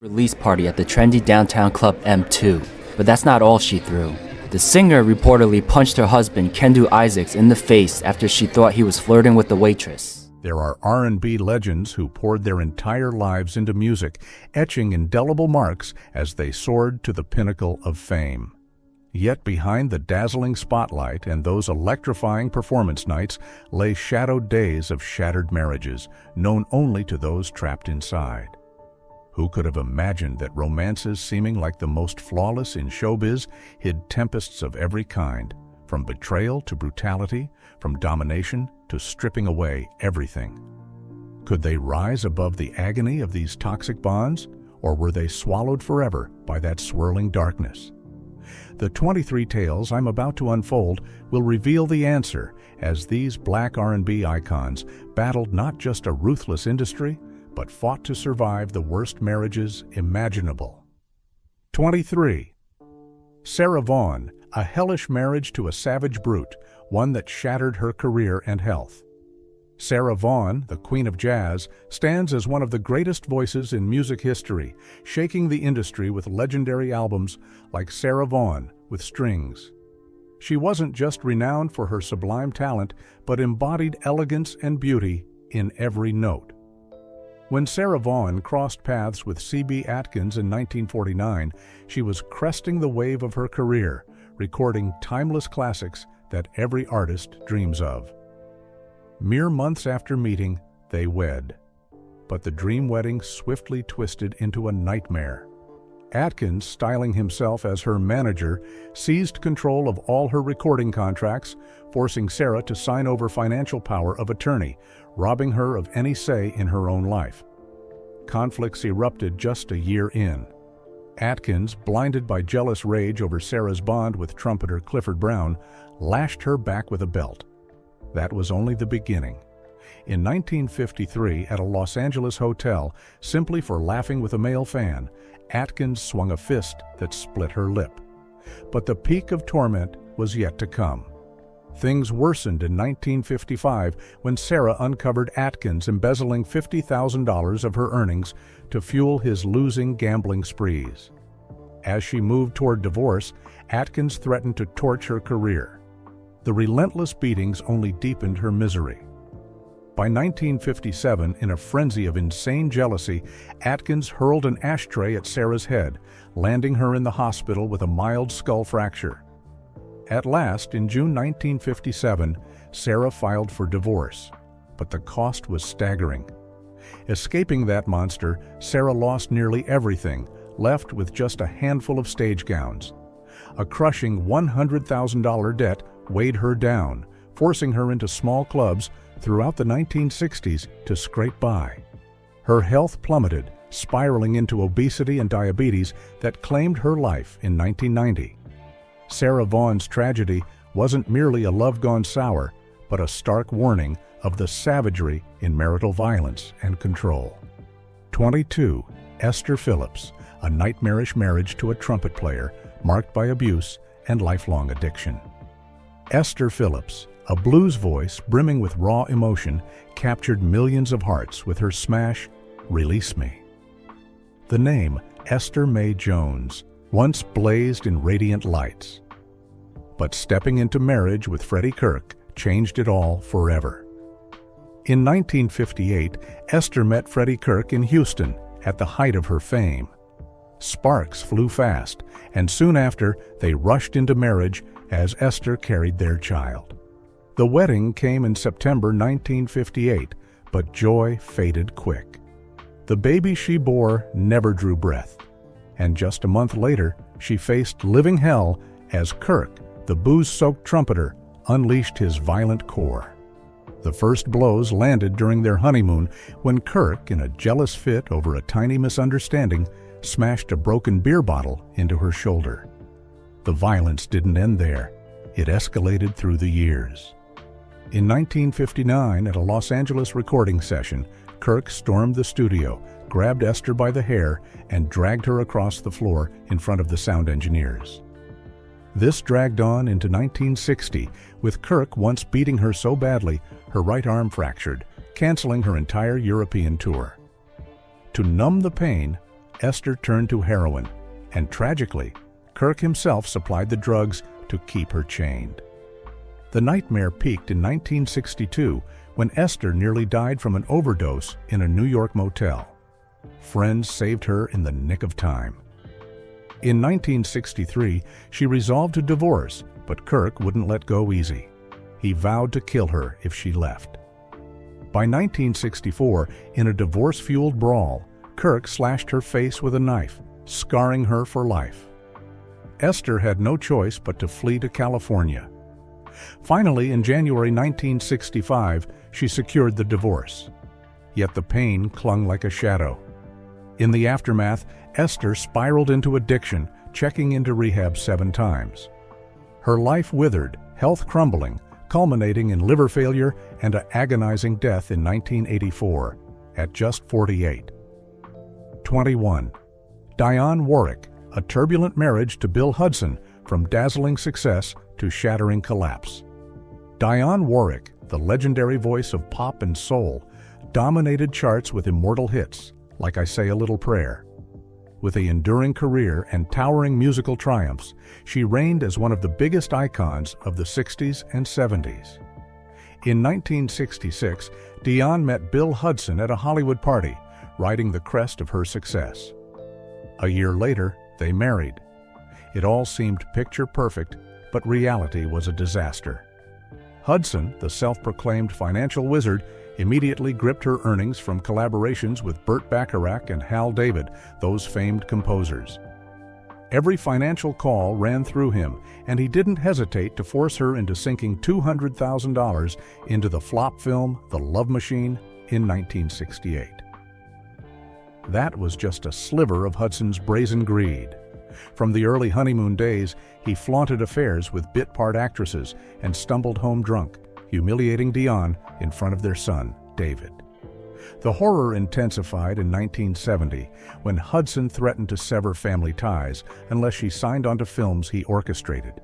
release party at the trendy downtown club M2. But that's not all she threw. The singer reportedly punched her husband, Kendu Isaacs, in the face after she thought he was flirting with the waitress. There are R&B legends who poured their entire lives into music, etching indelible marks as they soared to the pinnacle of fame. Yet behind the dazzling spotlight and those electrifying performance nights lay shadowed days of shattered marriages, known only to those trapped inside. Who could have imagined that romances seeming like the most flawless in showbiz hid tempests of every kind, from betrayal to brutality, from domination to stripping away everything? Could they rise above the agony of these toxic bonds, or were they swallowed forever by that swirling darkness? The 23 tales I'm about to unfold will reveal the answer as these Black R&B icons battled not just a ruthless industry, but fought to survive the worst marriages imaginable. 23. Sarah Vaughan, a hellish marriage to a savage brute, one that shattered her career and health. Sarah Vaughan, the Queen of Jazz, stands as one of the greatest voices in music history, shaking the industry with legendary albums like Sarah Vaughan with Strings. She wasn't just renowned for her sublime talent, but embodied elegance and beauty in every note. When Sarah Vaughan crossed paths with C.B. Atkins in 1949, she was cresting the wave of her career, recording timeless classics that every artist dreams of. Mere months after meeting, they wed. But the dream wedding swiftly twisted into a nightmare. Atkins, styling himself as her manager, seized control of all her recording contracts, forcing Sarah to sign over financial power of attorney, robbing her of any say in her own life. Conflicts erupted just a year in. Atkins, blinded by jealous rage over Sarah's bond with trumpeter Clifford Brown, lashed her back with a belt. That was only the beginning. In 1953, at a Los Angeles hotel, simply for laughing with a male fan, Atkins swung a fist that split her lip. But the peak of torment was yet to come. Things worsened in 1955 when Sarah uncovered Atkins embezzling $50,000 of her earnings to fuel his losing gambling sprees. As she moved toward divorce, Atkins threatened to torch her career. The relentless beatings only deepened her misery. By 1957, in a frenzy of insane jealousy, Atkins hurled an ashtray at Sarah's head, landing her in the hospital with a mild skull fracture. At last, in June 1957, Sarah filed for divorce, but the cost was staggering. Escaping that monster, Sarah lost nearly everything, left with just a handful of stage gowns. A crushing $100,000 debt weighed her down, forcing her into small clubs throughout the 1960s to scrape by. Her health plummeted, spiraling into obesity and diabetes that claimed her life in 1990. Sarah Vaughan's tragedy wasn't merely a love gone sour, but a stark warning of the savagery in marital violence and control. 22. Esther Phillips, a nightmarish marriage to a trumpet player marked by abuse and lifelong addiction. Esther Phillips, a blues voice brimming with raw emotion, captured millions of hearts with her smash, Release Me. The name Esther Mae Jones once blazed in radiant lights. But stepping into marriage with Freddie Kirk changed it all forever. In 1958, Esther met Freddie Kirk in Houston at the height of her fame. Sparks flew fast, and soon after, they rushed into marriage as Esther carried their child. The wedding came in September 1958, but joy faded quick. The baby she bore never drew breath, and just a month later, she faced living hell as Kirk, the booze-soaked trumpeter, unleashed his violent core. The first blows landed during their honeymoon when Kirk, in a jealous fit over a tiny misunderstanding, smashed a broken beer bottle into her shoulder. The violence didn't end there. It escalated through the years. In 1959, at a Los Angeles recording session, Kirk stormed the studio, grabbed Esther by the hair, and dragged her across the floor in front of the sound engineers. This dragged on into 1960, with Kirk once beating her so badly her right arm fractured, canceling her entire European tour. To numb the pain, Esther turned to heroin, and tragically, Kirk himself supplied the drugs to keep her chained. The nightmare peaked in 1962 when Esther nearly died from an overdose in a New York motel. Friends saved her in the nick of time. In 1963, she resolved to divorce, but Kirk wouldn't let go easy. He vowed to kill her if she left. By 1964, in a divorce-fueled brawl, Kirk slashed her face with a knife, scarring her for life. Esther had no choice but to flee to California. Finally, in January 1965, she secured the divorce. Yet the pain clung like a shadow. In the aftermath, Esther spiraled into addiction, checking into rehab 7 times. Her life withered, health crumbling, culminating in liver failure and an agonizing death in 1984, at just 48. 21. Dionne Warwick, a turbulent marriage to Bill Hudson, from dazzling success to shattering collapse. Dionne Warwick, the legendary voice of pop and soul, dominated charts with immortal hits, like I Say a Little Prayer. With an enduring career and towering musical triumphs, she reigned as one of the biggest icons of the 60s and 70s. In 1966, Dionne met Bill Hudson at a Hollywood party, riding the crest of her success. A year later, they married. It all seemed picture perfect, but reality was a disaster. Hudson, the self-proclaimed financial wizard, immediately gripped her earnings from collaborations with Burt Bacharach and Hal David, those famed composers. Every financial call ran through him, and he didn't hesitate to force her into sinking $200,000 into the flop film The Love Machine in 1968. That was just a sliver of Hudson's brazen greed. From the early honeymoon days, he flaunted affairs with bit-part actresses and stumbled home drunk, humiliating Dionne in front of their son, David. The horror intensified in 1970 when Hudson threatened to sever family ties unless she signed onto films he orchestrated.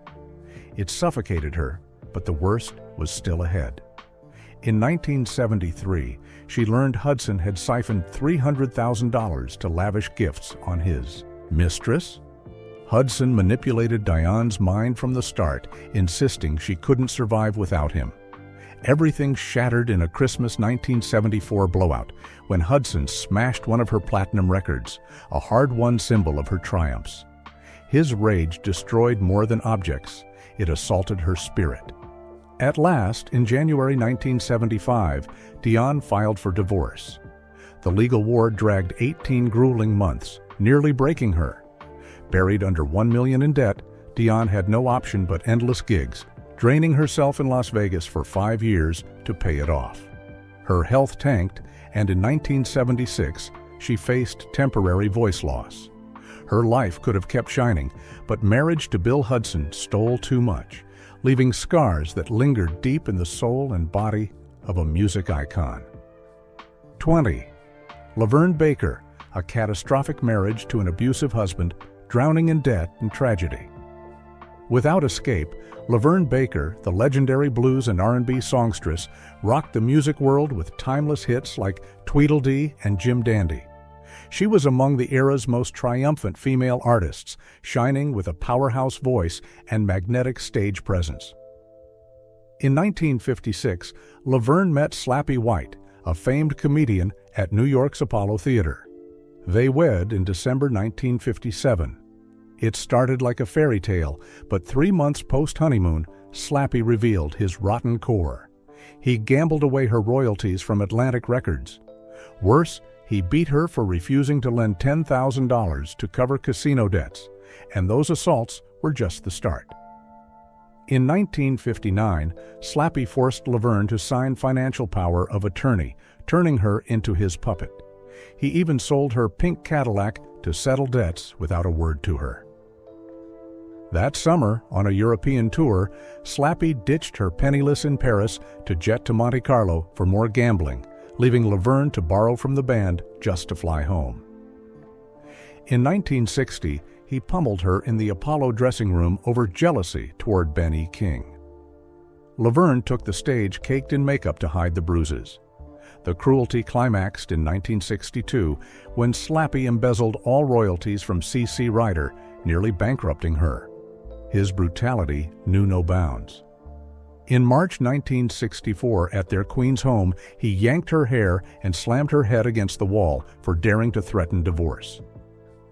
It suffocated her, but the worst was still ahead. In 1973, she learned Hudson had siphoned $300,000 to lavish gifts on his mistress. Hudson manipulated Dionne's mind from the start, insisting she couldn't survive without him. Everything shattered in a Christmas 1974 blowout when Hudson smashed one of her platinum records, a hard-won symbol of her triumphs. His rage destroyed more than objects. It assaulted her spirit. At last, in January 1975, Dionne filed for divorce. The legal war dragged 18 grueling months, nearly breaking her. Buried under $1 million in debt, Dionne had no option but endless gigs, draining herself in Las Vegas for 5 years to pay it off. Her health tanked, and in 1976, she faced temporary voice loss. Her life could have kept shining, but marriage to Bill Hudson stole too much, leaving scars that lingered deep in the soul and body of a music icon. 20. LaVern Baker, a catastrophic marriage to an abusive husband, drowning in debt and tragedy. Without escape, LaVern Baker, the legendary blues and R&B songstress, rocked the music world with timeless hits like Tweedledee and Jim Dandy. She was among the era's most triumphant female artists, shining with a powerhouse voice and magnetic stage presence. In 1956, LaVern met Slappy White, a famed comedian, at New York's Apollo Theater. They wed in December 1957. It started like a fairy tale, but 3 months post-honeymoon, Slappy revealed his rotten core. He gambled away her royalties from Atlantic Records. Worse, he beat her for refusing to lend $10,000 to cover casino debts, and those assaults were just the start. In 1959, Slappy forced LaVern to sign financial power of attorney, turning her into his puppet. He even sold her pink Cadillac to settle debts without a word to her. That summer, on a European tour, Slappy ditched her penniless in Paris to jet to Monte Carlo for more gambling, leaving LaVern to borrow from the band just to fly home. In 1960, he pummeled her in the Apollo dressing room over jealousy toward Ben E. King. LaVern took the stage caked in makeup to hide the bruises. The cruelty climaxed in 1962 when Slappy embezzled all royalties from C.C. Ryder, nearly bankrupting her. His brutality knew no bounds. In March 1964, at their Queens home, he yanked her hair and slammed her head against the wall for daring to threaten divorce.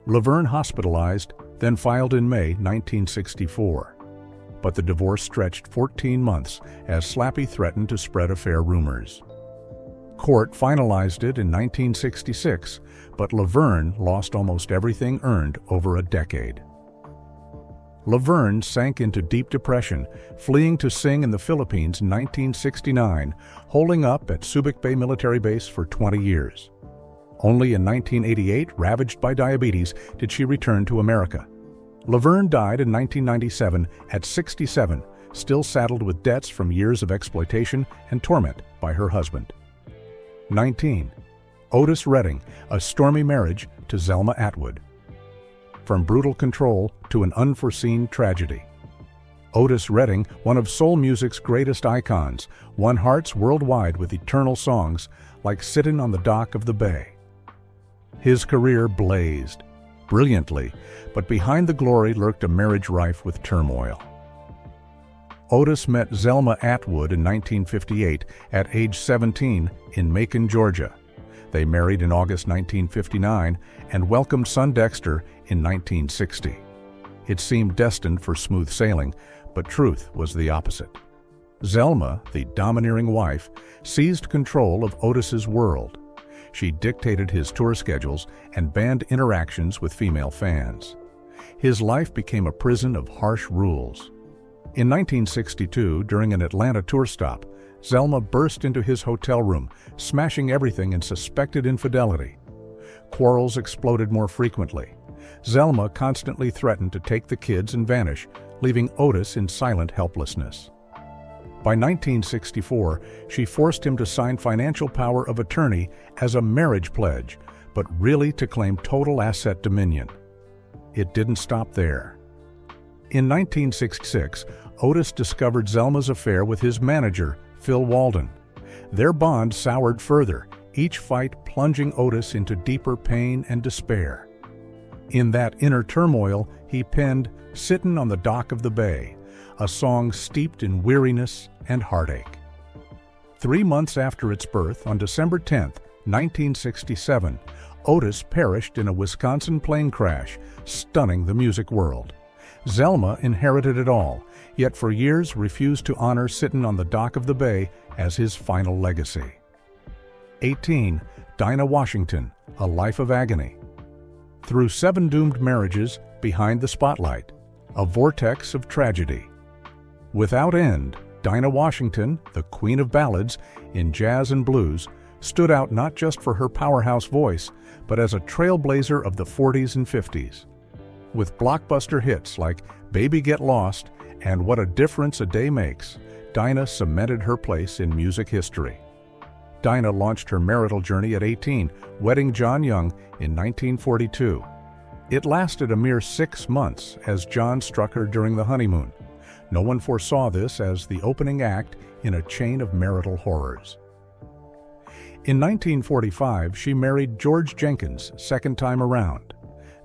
LaVern hospitalized, then filed in May 1964. But the divorce stretched 14 months as Slappy threatened to spread affair rumors. Court finalized it in 1966, but LaVern lost almost everything earned over a decade. LaVern sank into deep depression, fleeing to sing in the Philippines in 1969, holding up at Subic Bay Military Base for 20 years. Only in 1988, ravaged by diabetes, did she return to America. LaVern died in 1997 at 67, still saddled with debts from years of exploitation and torment by her husband. 19. Otis Redding, a stormy marriage to Zelma Atwood. From brutal control to an unforeseen tragedy. Otis Redding, one of soul music's greatest icons, won hearts worldwide with eternal songs like Sittin' on the Dock of the Bay. His career blazed brilliantly, but behind the glory lurked a marriage rife with turmoil. Otis met Zelma Atwood in 1958 at age 17 in Macon, Georgia. They married in August 1959 and welcomed son Dexter in 1960. It seemed destined for smooth sailing, but truth was the opposite. Zelma, the domineering wife, seized control of Otis's world. She dictated his tour schedules and banned interactions with female fans. His life became a prison of harsh rules. In 1962, during an Atlanta tour stop, Zelma burst into his hotel room, smashing everything in suspected infidelity. Quarrels exploded more frequently. Zelma constantly threatened to take the kids and vanish, leaving Otis in silent helplessness. By 1964, she forced him to sign financial power of attorney as a marriage pledge, but really to claim total asset dominion. It didn't stop there. In 1966, Otis discovered Zelma's affair with his manager, Phil Walden. Their bond soured further, each fight plunging Otis into deeper pain and despair. In that inner turmoil, he penned Sittin' on the Dock of the Bay, a song steeped in weariness and heartache. 3 months after its birth, on December 10, 1967, Otis perished in a Wisconsin plane crash, stunning the music world. Zelma inherited it all, yet for years refused to honor Sittin' on the Dock of the Bay as his final legacy. 18. Dinah Washington, A Life of Agony. Through 7 doomed marriages, behind the spotlight, a vortex of tragedy. Without end, Dinah Washington, the queen of ballads in jazz and blues, stood out not just for her powerhouse voice, but as a trailblazer of the 40s and 50s. With blockbuster hits like Baby Get Lost and What a Difference a Day Makes, Dinah cemented her place in music history. Dinah launched her marital journey at 18, wedding John Young in 1942. It lasted a mere 6 months as John struck her during the honeymoon. No one foresaw this as the opening act in a chain of marital horrors. In 1945, she married George Jenkins, second time around.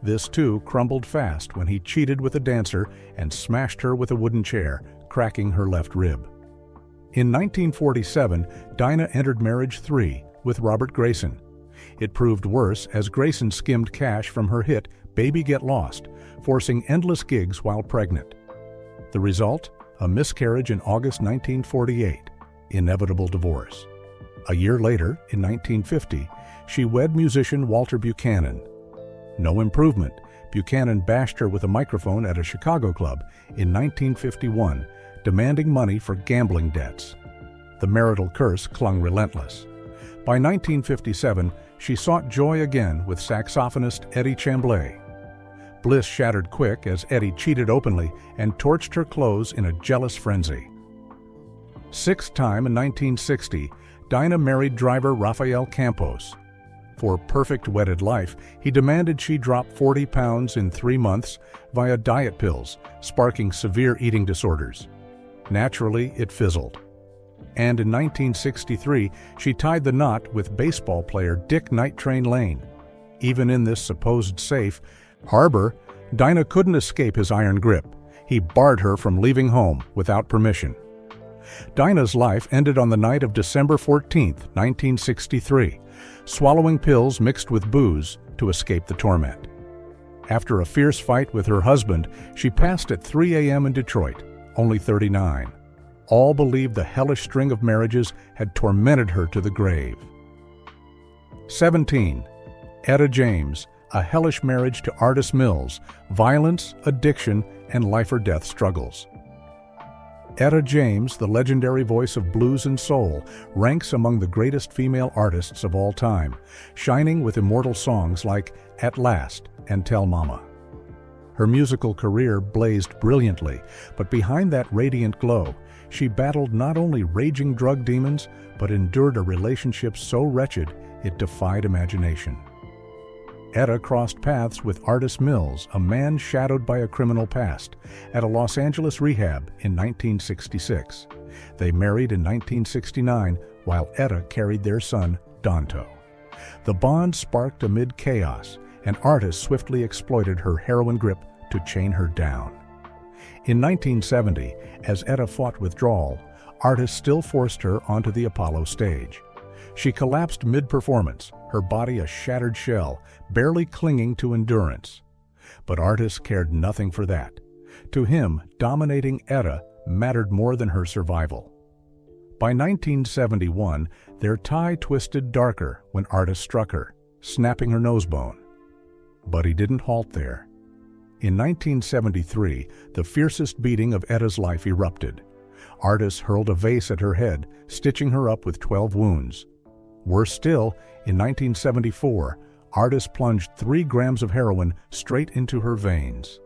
This too crumbled fast when he cheated with a dancer and smashed her with a wooden chair, cracking her left rib. In 1947, Dinah entered marriage 3 with Robert Grayson. It proved worse as Grayson skimmed cash from her hit Baby Get Lost, forcing endless gigs while pregnant. The result? A miscarriage in August 1948, inevitable divorce. A year later, in 1950, she wed musician Walter Buchanan. No improvement. Buchanan bashed her with a microphone at a Chicago club in 1951, demanding money for gambling debts. The marital curse clung relentless. By 1957, she sought joy again with saxophonist Eddie Chamblay. Bliss shattered quick as Eddie cheated openly and torched her clothes in a jealous frenzy. 6th time in 1960, Dinah married driver Rafael Campos. For perfect wedded life, he demanded she drop 40 pounds in 3 months via diet pills, sparking severe eating disorders. Naturally, it fizzled. And in 1963, she tied the knot with baseball player Dick Night Train Lane. Even in this supposed safe harbor, Dinah couldn't escape his iron grip. He barred her from leaving home without permission. Dinah's life ended on the night of December 14, 1963, swallowing pills mixed with booze to escape the torment. After a fierce fight with her husband, she passed at 3 a.m. in Detroit, only 39. All believed the hellish string of marriages had tormented her to the grave. 17. Etta James, a hellish marriage to Artis Mills, violence, addiction, and life-or-death struggles. Etta James, the legendary voice of blues and soul, ranks among the greatest female artists of all time, shining with immortal songs like At Last and Tell Mama. Her musical career blazed brilliantly, but behind that radiant glow, she battled not only raging drug demons, but endured a relationship so wretched it defied imagination. Etta crossed paths with Artis Mills, a man shadowed by a criminal past, at a Los Angeles rehab in 1966. They married in 1969 while Etta carried their son, Donto. The bond sparked amid chaos, and Artis swiftly exploited her heroin grip to chain her down. In 1970, as Etta fought withdrawal, Artis still forced her onto the Apollo stage. She collapsed mid-performance, her body a shattered shell, barely clinging to endurance. But Artis cared nothing for that. To him, dominating Etta mattered more than her survival. By 1971, their tie twisted darker when Artis struck her, snapping her nose bone. But he didn't halt there. In 1973, the fiercest beating of Etta's life erupted. Artis hurled a vase at her head, stitching her up with 12 wounds. Worse still, in 1974, Artis plunged 3 grams of heroin straight into her veins.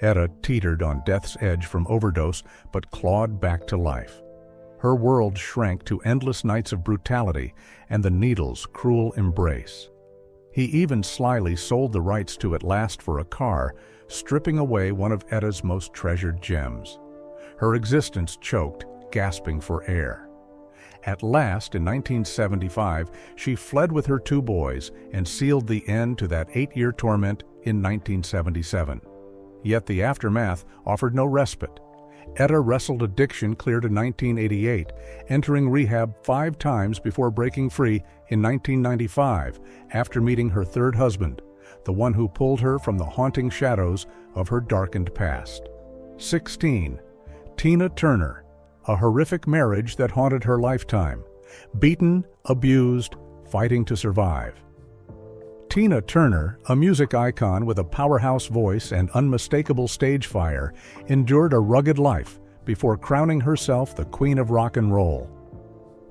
Etta teetered on death's edge from overdose, but clawed back to life. Her world shrank to endless nights of brutality and the needle's cruel embrace. He even slyly sold the rights to At Last for a car, stripping away one of Etta's most treasured gems. Her existence choked, gasping for air. At last, in 1975, she fled with her 2 boys and sealed the end to that 8-year torment in 1977. Yet the aftermath offered no respite. Etta wrestled addiction clear to 1988, entering rehab 5 times before breaking free in 1995 after meeting her 3rd husband, the one who pulled her from the haunting shadows of her darkened past. 16. Tina Turner, a horrific marriage that haunted her lifetime, beaten, abused, fighting to survive. Tina Turner, a music icon with a powerhouse voice and unmistakable stage fire, endured a rugged life before crowning herself the Queen of Rock and Roll.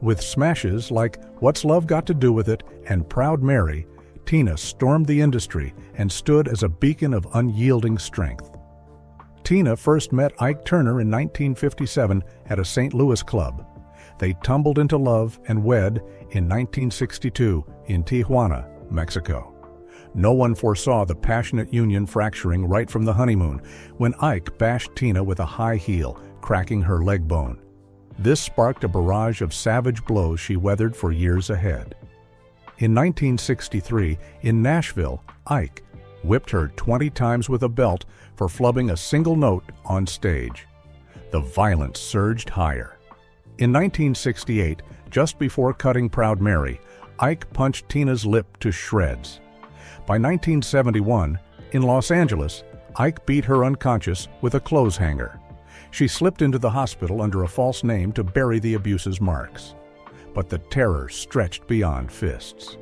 With smashes like What's Love Got to Do with It and Proud Mary, Tina stormed the industry and stood as a beacon of unyielding strength. Tina first met Ike Turner in 1957 at a St. Louis club. They tumbled into love and wed in 1962 in Tijuana, Mexico. No one foresaw the passionate union fracturing right from the honeymoon when Ike bashed Tina with a high heel, cracking her leg bone. This sparked a barrage of savage blows she weathered for years ahead. In 1963, in Nashville, Ike whipped her 20 times with a belt for flubbing a single note on stage. The violence surged higher. In 1968, just before cutting Proud Mary, Ike punched Tina's lip to shreds. By 1971, in Los Angeles, Ike beat her unconscious with a clothes hanger. She slipped into the hospital under a false name to bury the abuse's marks. But the terror stretched beyond fists.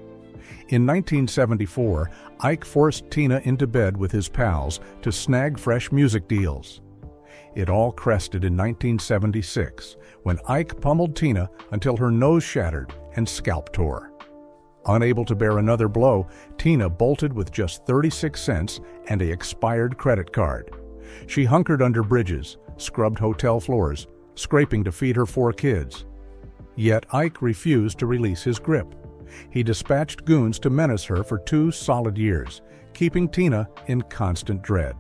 In 1974, Ike forced Tina into bed with his pals to snag fresh music deals. It all crested in 1976, when Ike pummeled Tina until her nose shattered and scalp tore. Unable to bear another blow, Tina bolted with just 36 cents and an expired credit card. She hunkered under bridges, scrubbed hotel floors, scraping to feed her 4 kids. Yet Ike refused to release his grip. He dispatched goons to menace her for 2 solid years, keeping Tina in constant dread.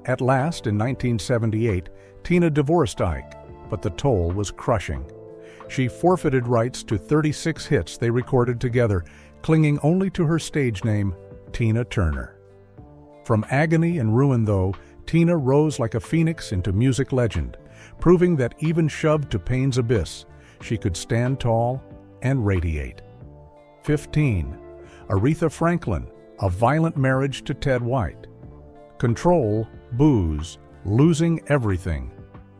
At last, in 1978, Tina divorced Ike, but the toll was crushing. She forfeited rights to 36 hits they recorded together, clinging only to her stage name, Tina Turner. From agony and ruin, though, Tina rose like a phoenix into music legend, proving that even shoved to pain's abyss, she could stand tall and radiate. 15. Aretha Franklin, A Violent Marriage to Ted White. Control, booze, losing everything.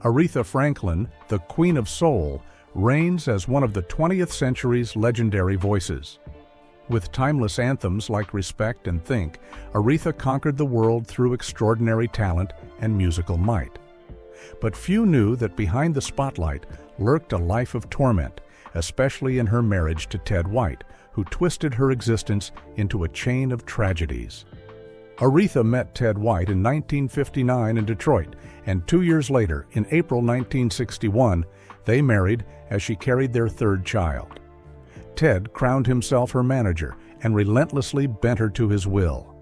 Aretha Franklin, the Queen of Soul, reigns as one of the 20th century's legendary voices. With timeless anthems like Respect and Think, Aretha conquered the world through extraordinary talent and musical might. But few knew that behind the spotlight lurked a life of torment, especially in her marriage to Ted White, who twisted her existence into a chain of tragedies. Aretha met Ted White in 1959 in Detroit, and 2 years later, in April 1961, they married as she carried their third child. Ted crowned himself her manager and relentlessly bent her to his will.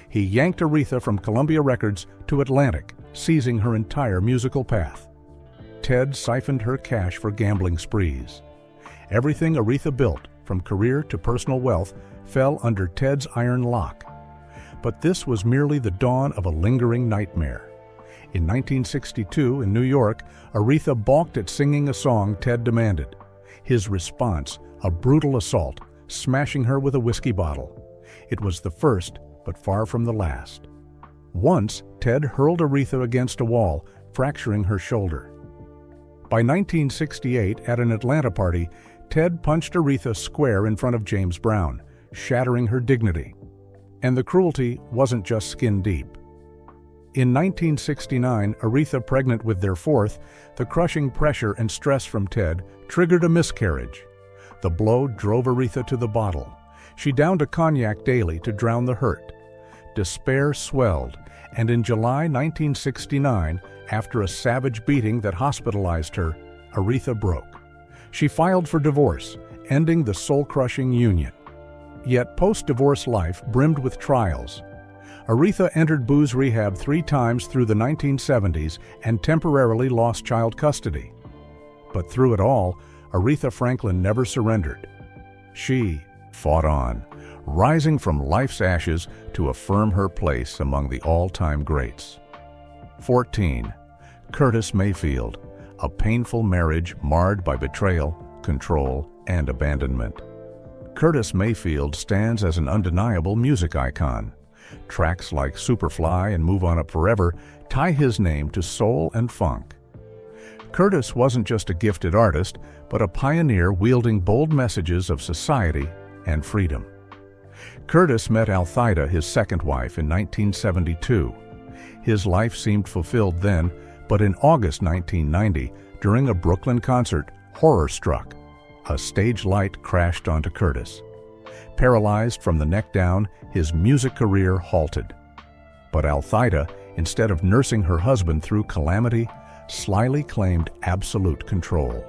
He yanked Aretha from Columbia Records to Atlantic, seizing her entire musical path. Ted siphoned her cash for gambling sprees. Everything Aretha built, from career to personal wealth, fell under Ted's iron lock. But this was merely the dawn of a lingering nightmare. In 1962, in New York, Aretha balked at singing a song Ted demanded. His response, a brutal assault, smashing her with a whiskey bottle. It was the first, but far from the last. Once, Ted hurled Aretha against a wall, fracturing her shoulder. By 1968, at an Atlanta party, Ted punched Aretha square in front of James Brown, shattering her dignity. And the cruelty wasn't just skin deep. In 1969, Aretha pregnant with their fourth, the crushing pressure and stress from Ted triggered a miscarriage. The blow drove Aretha to the bottle. She downed a cognac daily to drown the hurt. Despair swelled, and in July 1969, after a savage beating that hospitalized her, Aretha broke. She filed for divorce, ending the soul-crushing union. Yet post-divorce life brimmed with trials. Aretha entered booze rehab 3 times through the 1970s and temporarily lost child custody. But through it all, Aretha Franklin never surrendered. She fought on, rising from life's ashes to affirm her place among the all-time greats. 14. Curtis Mayfield, a painful marriage marred by betrayal, control, and abandonment. Curtis Mayfield stands as an undeniable music icon. Tracks like Superfly and Move On Up Forever tie his name to soul and funk. Curtis wasn't just a gifted artist, but a pioneer wielding bold messages of society and freedom. Curtis met Althida, his second wife, in 1972. His life seemed fulfilled then, but in August 1990, during a Brooklyn concert, horror struck. A stage light crashed onto Curtis. Paralyzed from the neck down, his music career halted. But Althida, instead of nursing her husband through calamity, slyly claimed absolute control.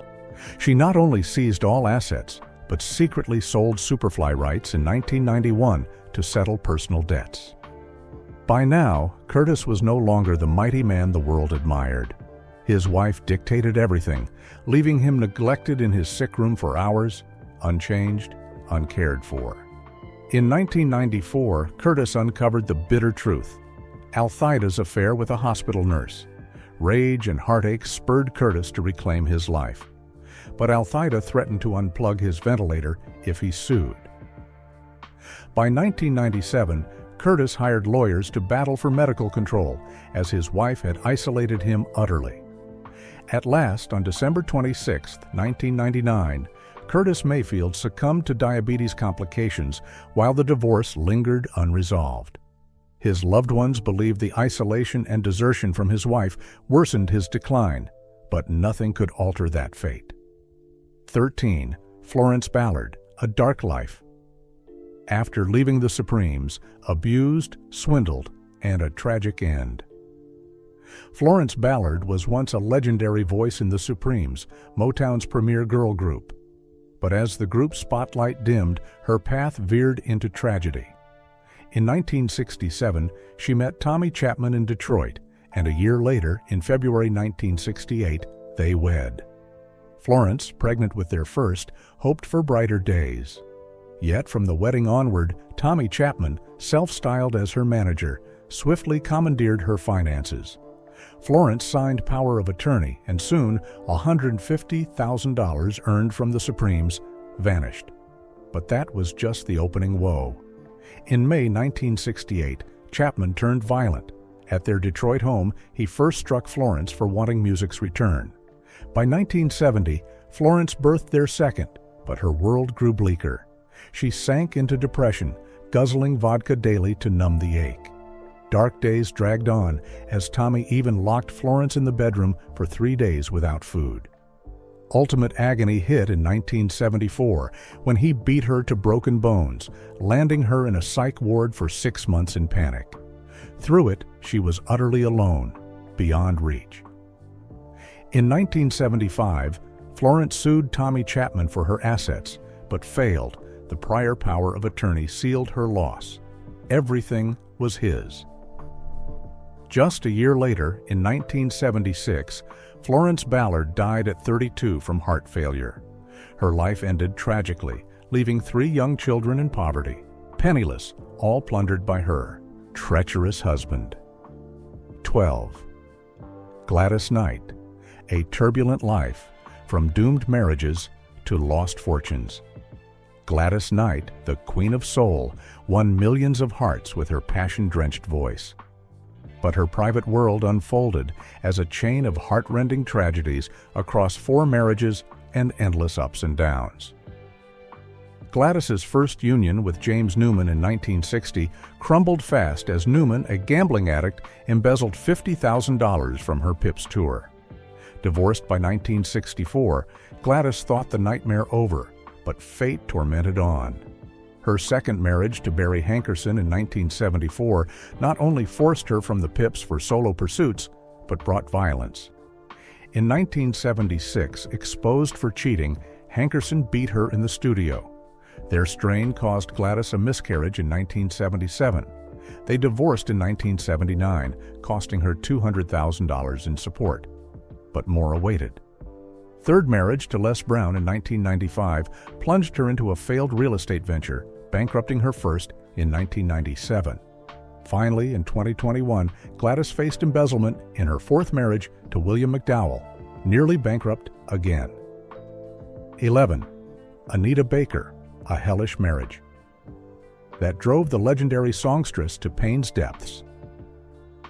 She not only seized all assets, but secretly sold Superfly rights in 1991 to settle personal debts. By now, Curtis was no longer the mighty man the world admired. His wife dictated everything, leaving him neglected in his sick room for hours, unchanged, uncared for. In 1994, Curtis uncovered the bitter truth: Althida's affair with a hospital nurse. Rage and heartache spurred Curtis to reclaim his life. But Althida threatened to unplug his ventilator if he sued. By 1997, Curtis hired lawyers to battle for medical control, as his wife had isolated him utterly. At last, on December 26, 1999, Curtis Mayfield succumbed to diabetes complications while the divorce lingered unresolved. His loved ones believed the isolation and desertion from his wife worsened his decline, but nothing could alter that fate. 13. Florence Ballard, A Dark Life. After leaving the Supremes, abused, swindled, and a tragic end. Florence Ballard was once a legendary voice in the Supremes, Motown's premier girl group. But as the group's spotlight dimmed, her path veered into tragedy. In 1967, she met Tommy Chapman in Detroit, and a year later, in February 1968, they wed. Florence, pregnant with their first, hoped for brighter days. Yet from the wedding onward, Tommy Chapman, self-styled as her manager, swiftly commandeered her finances. Florence signed power of attorney, and soon $150,000 earned from the Supremes vanished. But that was just the opening woe. In May 1968, Chapman turned violent. At their Detroit home, he first struck Florence for wanting music's return. By 1970, Florence birthed their second, but her world grew bleaker. She sank into depression, guzzling vodka daily to numb the ache. Dark days dragged on as Tommy even locked Florence in the bedroom for 3 days without food. Ultimate agony hit in 1974 when he beat her to broken bones, landing her in a psych ward for 6 months in panic. Through it, she was utterly alone, beyond reach. In 1975, Florence sued Tommy Chapman for her assets, but failed. The prior power of attorney sealed her loss. Everything was his. Just a year later, in 1976, Florence Ballard died at 32 from heart failure. Her life ended tragically, leaving 3 young children in poverty, penniless, all plundered by her treacherous husband. 12. Gladys Knight, a turbulent life, from doomed marriages to lost fortunes. Gladys Knight, the Queen of Soul, won millions of hearts with her passion-drenched voice. But her private world unfolded as a chain of heart-rending tragedies across 4 marriages and endless ups and downs. Gladys's first union with James Newman in 1960 crumbled fast as Newman, a gambling addict, embezzled $50,000 from her Pips tour. Divorced by 1964, Gladys thought the nightmare over, but fate tormented on. Her second marriage to Barry Hankerson in 1974 not only forced her from the Pips for solo pursuits, but brought violence. In 1976, exposed for cheating, Hankerson beat her in the studio. Their strain caused Gladys a miscarriage in 1977. They divorced in 1979, costing her $200,000 in support. But more awaited. Third marriage to Les Brown in 1995 plunged her into a failed real estate venture, bankrupting her first in 1997. Finally, in 2021, Gladys faced embezzlement in her fourth marriage to William McDowell, nearly bankrupt again. 11. Anita Baker, a hellish marriage. That drove the legendary songstress to pain's depths.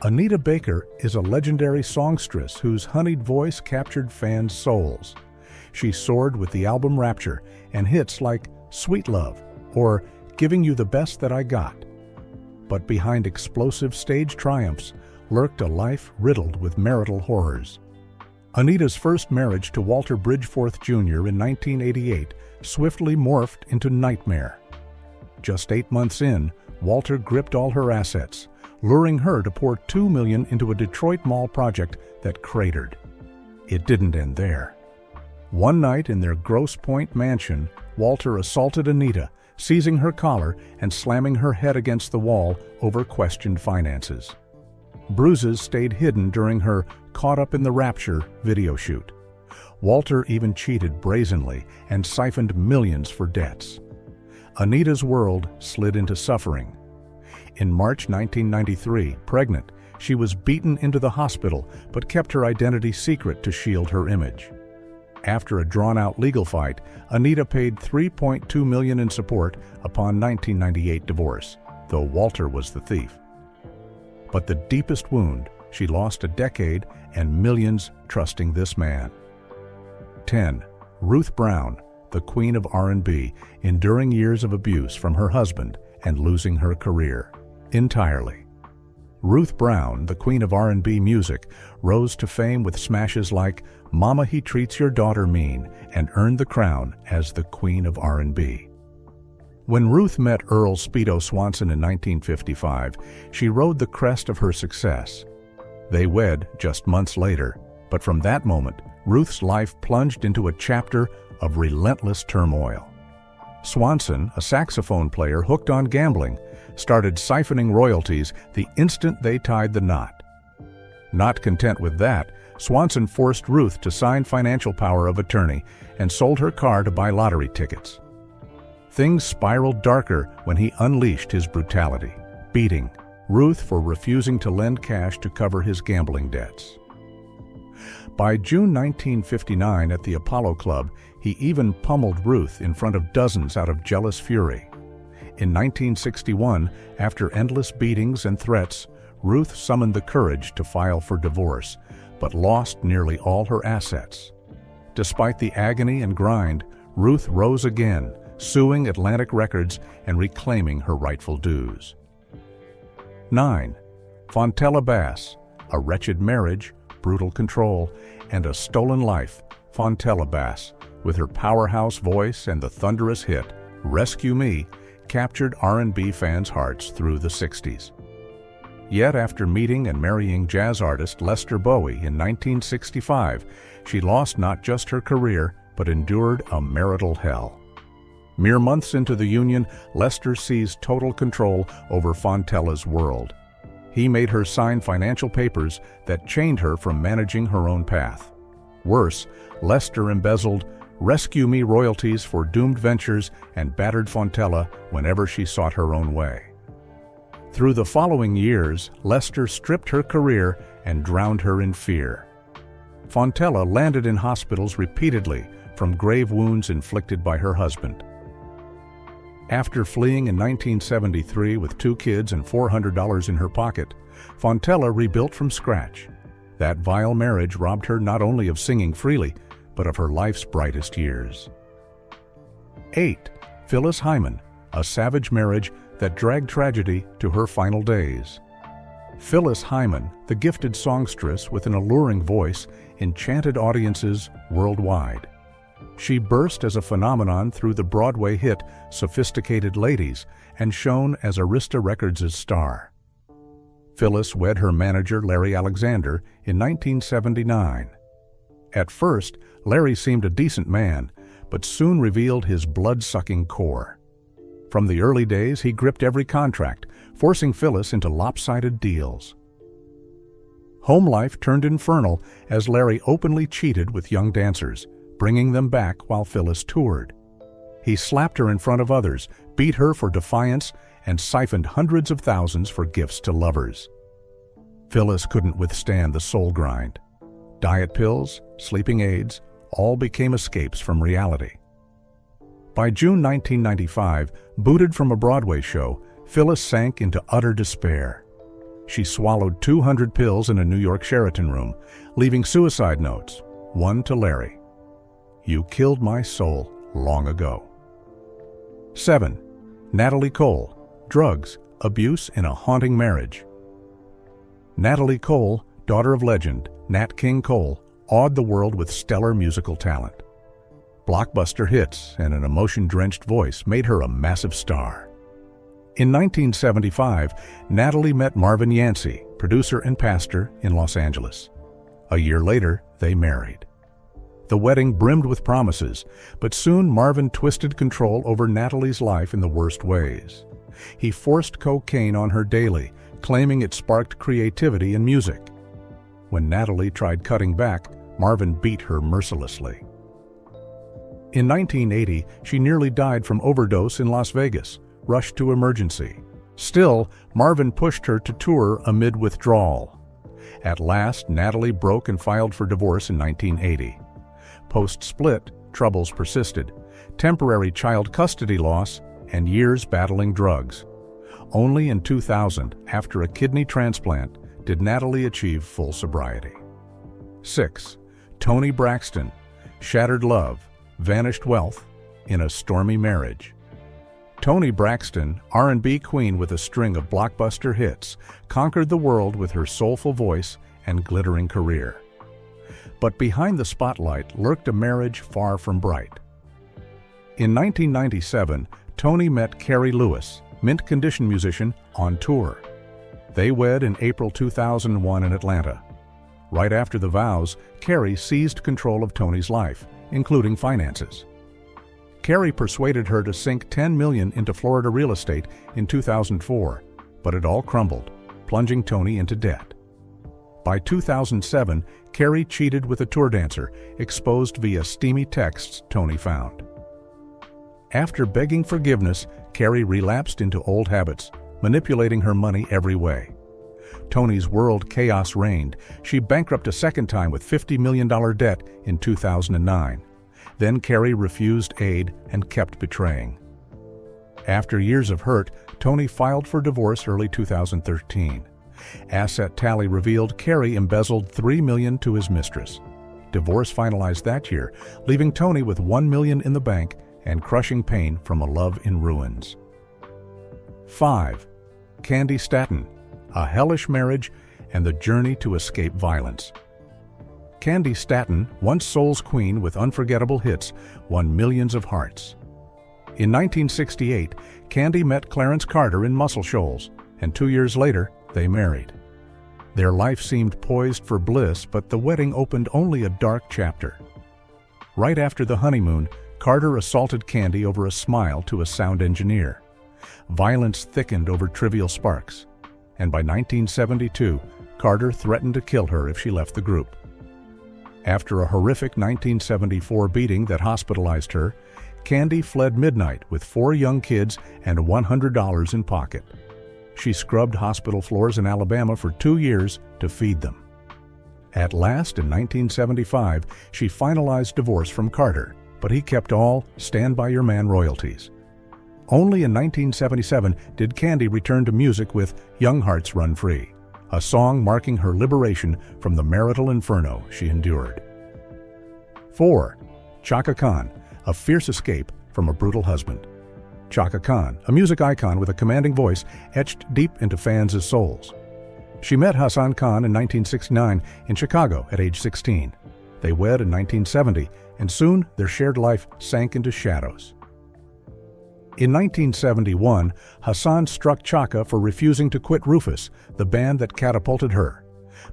Anita Baker is a legendary songstress whose honeyed voice captured fans' souls. She soared with the album Rapture and hits like Sweet Love or Giving You the Best That I Got. But behind explosive stage triumphs lurked a life riddled with marital horrors. Anita's first marriage to Walter Bridgeforth Jr. in 1988 swiftly morphed into nightmare. Just 8 months in, Walter gripped all her assets, luring her to pour $2 million into a Detroit mall project that cratered. It didn't end there. One night in their Grosse Pointe mansion, Walter assaulted Anita, seizing her collar and slamming her head against the wall over questioned finances. Bruises stayed hidden during her Caught Up in the Rapture video shoot. Walter even cheated brazenly and siphoned millions for debts. Anita's world slid into suffering. In March 1993, pregnant, she was beaten into the hospital but kept her identity secret to shield her image. After a drawn-out legal fight, Anita paid $3.2 million in support upon 1998 divorce, though Walter was the thief. But the deepest wound, she lost a decade and millions trusting this man. 10. Ruth Brown, the Queen of R&B, enduring years of abuse from her husband and losing her career entirely. Ruth Brown, the Queen of R&B music, rose to fame with smashes like Mama He Treats Your Daughter Mean and earned the crown as the Queen of R&B. When Ruth met Earl Speedo Swanson in 1955, she rode the crest of her success. They wed just months later, but from that moment, Ruth's life plunged into a chapter of relentless turmoil. Swanson, a saxophone player hooked on gambling, started siphoning royalties the instant they tied the knot. Not content with that, Swanson forced Ruth to sign financial power of attorney and sold her car to buy lottery tickets. Things spiraled darker when he unleashed his brutality, beating Ruth for refusing to lend cash to cover his gambling debts. By June 1959 at the Apollo Club, he even pummeled Ruth in front of dozens out of jealous fury. In 1961, after endless beatings and threats, Ruth summoned the courage to file for divorce, but lost nearly all her assets. Despite the agony and grind, Ruth rose again, suing Atlantic Records and reclaiming her rightful dues. 9. Fontella Bass, A Wretched Marriage, Brutal Control, and a Stolen Life. Fontella Bass, with her powerhouse voice and the thunderous hit, Rescue Me, captured R&B fans' hearts through the 60s. Yet after meeting and marrying jazz artist Lester Bowie in 1965, she lost not just her career, but endured a marital hell. Mere months into the union, Lester seized total control over Fontella's world. He made her sign financial papers that chained her from managing her own path. Worse, Lester embezzled Rescue Me royalties for doomed ventures and battered Fontella whenever she sought her own way. Through the following years, Lester stripped her career and drowned her in fear. Fontella landed in hospitals repeatedly from grave wounds inflicted by her husband. After fleeing in 1973 with 2 kids and $400 in her pocket, Fontella rebuilt from scratch. That vile marriage robbed her not only of singing freely, but of her life's brightest years. 8. Phyllis Hyman, A Savage Marriage that dragged tragedy to her final days. Phyllis Hyman, the gifted songstress with an alluring voice, enchanted audiences worldwide. She burst as a phenomenon through the Broadway hit Sophisticated Ladies and shone as Arista Records' star. Phyllis wed her manager Larry Alexander in 1979. At first, Larry seemed a decent man, but soon revealed his blood-sucking core. From the early days, he gripped every contract, forcing Phyllis into lopsided deals. Home life turned infernal as Larry openly cheated with young dancers, bringing them back while Phyllis toured. He slapped her in front of others, beat her for defiance, and siphoned hundreds of thousands for gifts to lovers. Phyllis couldn't withstand the soul grind. Diet pills, sleeping aids, all became escapes from reality. By June 1995, booted from a Broadway show, Phyllis sank into utter despair. She swallowed 200 pills in a New York Sheraton room, leaving suicide notes, one to Larry. You killed my soul long ago. 7. Natalie Cole, Drugs, Abuse in a Haunting Marriage. Natalie Cole, daughter of legend Nat King Cole, awed the world with stellar musical talent. Blockbuster hits and an emotion-drenched voice made her a massive star. In 1975, Natalie met Marvin Yancey, producer and pastor, in Los Angeles. A year later, they married. The wedding brimmed with promises, but soon Marvin twisted control over Natalie's life in the worst ways. He forced cocaine on her daily, claiming it sparked creativity in music. When Natalie tried cutting back, Marvin beat her mercilessly. In 1980, she nearly died from overdose in Las Vegas, rushed to emergency. Still, Marvin pushed her to tour amid withdrawal. At last, Natalie broke and filed for divorce in 1980. Post-split, troubles persisted, temporary child custody loss, and years battling drugs. Only in 2000, after a kidney transplant, did Natalie achieve full sobriety. 6. Toni Braxton, Shattered Love, Vanished Wealth, in a Stormy Marriage. Toni Braxton, R&B queen with a string of blockbuster hits, conquered the world with her soulful voice and glittering career. But behind the spotlight lurked a marriage far from bright. In 1997, Toni met Carrie Lewis, mint condition musician, on tour. They wed in April 2001 in Atlanta. Right after the vows, Carrie seized control of Toni's life, including finances. Carrie persuaded her to sink $10 million into Florida real estate in 2004, but it all crumbled, plunging Toni into debt. By 2007, Carey cheated with a tour dancer, exposed via steamy texts Toni found. After begging forgiveness, Carey relapsed into old habits, manipulating her money every way. Toni's world chaos reigned. She bankrupted a second time with $50 million debt in 2009. Then Carey refused aid and kept betraying. After years of hurt, Toni filed for divorce early 2013. Asset tally revealed Carey embezzled $3 million to his mistress. Divorce finalized that year, leaving Toni with $1 million in the bank and crushing pain from a love in ruins. 5. Candi Staton, a hellish marriage and the journey to escape violence. Candi Staton, once soul's queen with unforgettable hits, won millions of hearts. In 1968, Candi met Clarence Carter in Muscle Shoals, and 2 years later, they married. Their life seemed poised for bliss, but the wedding opened only a dark chapter. Right after the honeymoon, Carter assaulted Candi over a smile to a sound engineer. Violence thickened over trivial sparks, and by 1972, Carter threatened to kill her if she left the group. After a horrific 1974 beating that hospitalized her, Candi fled midnight with 4 young kids and $100 in pocket. She scrubbed hospital floors in Alabama for 2 years to feed them. At last, in 1975, she finalized divorce from Carter, but he kept all Stand By Your Man royalties. Only in 1977 did Candi return to music with Young Hearts Run Free, a song marking her liberation from the marital inferno she endured. 4. Chaka Khan, a fierce escape from a brutal husband. Chaka Khan, a music icon with a commanding voice, etched deep into fans' souls. She met Hassan Khan in 1969 in Chicago at age 16. They wed in 1970, and soon their shared life sank into shadows. In 1971, Hassan struck Chaka for refusing to quit Rufus, the band that catapulted her.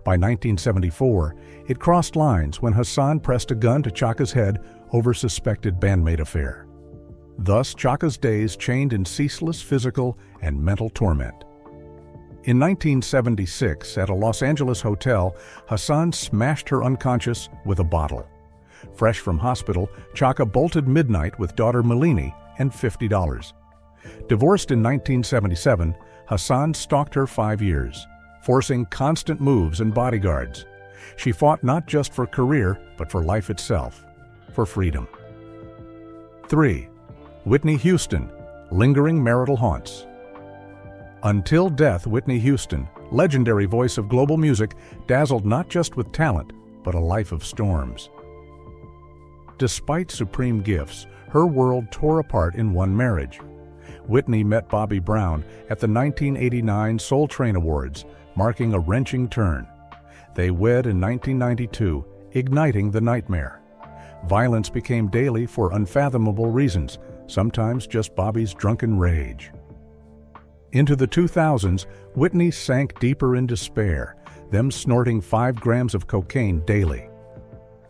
By 1974, it crossed lines when Hassan pressed a gun to Chaka's head over suspected bandmate affair. Thus, Chaka's days chained in ceaseless physical and mental torment. In 1976, at a Los Angeles hotel, Hassan smashed her unconscious with a bottle. Fresh from hospital, Chaka bolted midnight with daughter Malini and $50. Divorced in 1977, Hassan stalked her 5 years, forcing constant moves and bodyguards. She fought not just for career, but for life itself, for freedom. 3. Whitney Houston, lingering marital haunts. Until death, Whitney Houston, legendary voice of global music, dazzled not just with talent, but a life of storms. Despite supreme gifts, her world tore apart in one marriage. Whitney met Bobby Brown at the 1989 Soul Train Awards, marking a wrenching turn. They wed in 1992, igniting the nightmare. Violence became daily for unfathomable reasons, sometimes just Bobby's drunken rage. Into the 2000s, Whitney sank deeper in despair, them snorting 5 grams of cocaine daily.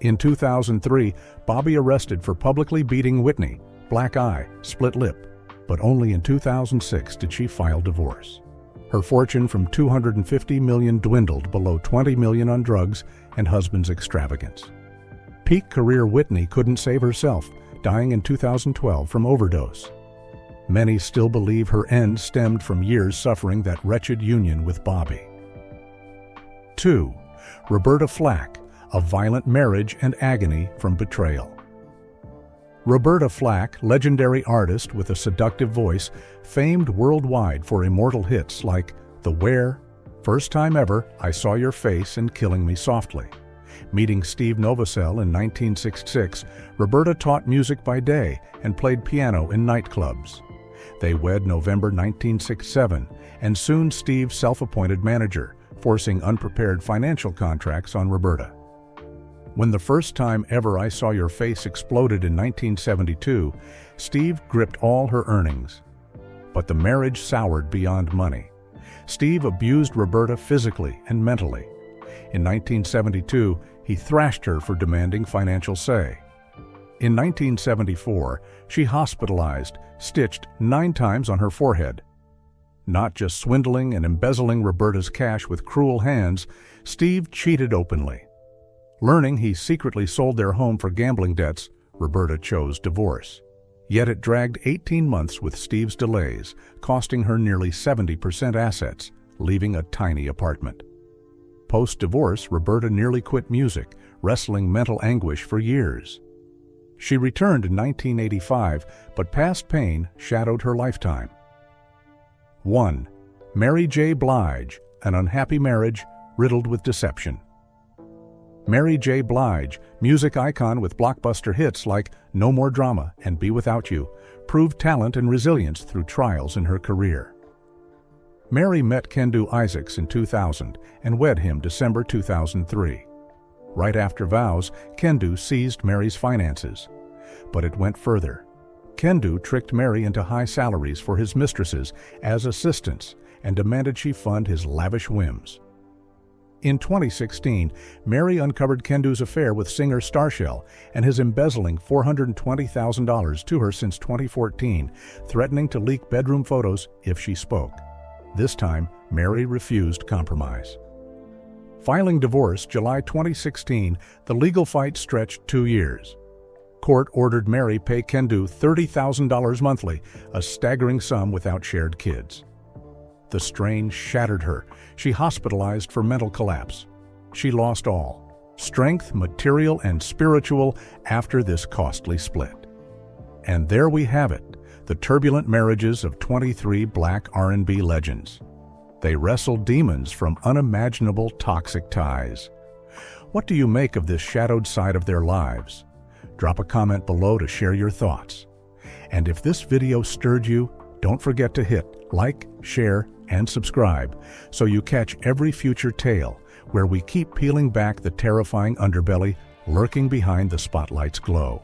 In 2003, Bobby arrested for publicly beating Whitney, black eye, split lip, but only in 2006 did she file divorce. Her fortune from $250 million dwindled below $20 million on drugs and husband's extravagance. Peak career Whitney couldn't save herself, dying in 2012 from overdose. Many still believe her end stemmed from years suffering that wretched union with Bobby. 2. Roberta Flack, a violent marriage and agony from betrayal. Roberta Flack, legendary artist with a seductive voice, famed worldwide for immortal hits like The Where, First Time Ever, I Saw Your Face, and Killing Me Softly. Meeting Steve Novosel in 1966, Roberta taught music by day and played piano in nightclubs. They wed November 1967, and soon Steve's self-appointed manager, forcing unprepared financial contracts on Roberta. When The First Time Ever I Saw Your Face exploded in 1972, Steve gripped all her earnings. But the marriage soured beyond money. Steve abused Roberta physically and mentally. In 1972, he thrashed her for demanding financial say. In 1974, she hospitalized, stitched 9 times on her forehead. Not just swindling and embezzling Roberta's cash with cruel hands, Steve cheated openly. Learning he secretly sold their home for gambling debts, Roberta chose divorce. Yet it dragged 18 months with Steve's delays, costing her nearly 70% assets, leaving a tiny apartment. Post-divorce, Roberta nearly quit music, wrestling mental anguish for years. She returned in 1985, but past pain shadowed her lifetime. 1. Mary J. Blige, an unhappy marriage riddled with deception. Mary J. Blige, music icon with blockbuster hits like No More Drama and Be Without You, proved talent and resilience through trials in her career. Mary met Kendu Isaacs in 2000 and wed him December 2003. Right after vows, Kendu seized Mary's finances. But it went further. Kendu tricked Mary into high salaries for his mistresses as assistants and demanded she fund his lavish whims. In 2016, Mary uncovered Kendu's affair with singer Starshell and his embezzling $420,000 to her since 2014, threatening to leak bedroom photos if she spoke. This time, Mary refused compromise. Filing divorce July 2016, the legal fight stretched 2 years. Court ordered Mary pay Kendu $30,000 monthly, a staggering sum without shared kids. The strain shattered her. She hospitalized for mental collapse. She lost all, strength, material, and spiritual, after this costly split. And there we have it, the turbulent marriages of 23 Black R&B legends. They wrestled demons from unimaginable toxic ties. What do you make of this shadowed side of their lives? Drop a comment below to share your thoughts. And if this video stirred you, don't forget to hit like, share, and subscribe so you catch every future tale where we keep peeling back the terrifying underbelly lurking behind the spotlight's glow.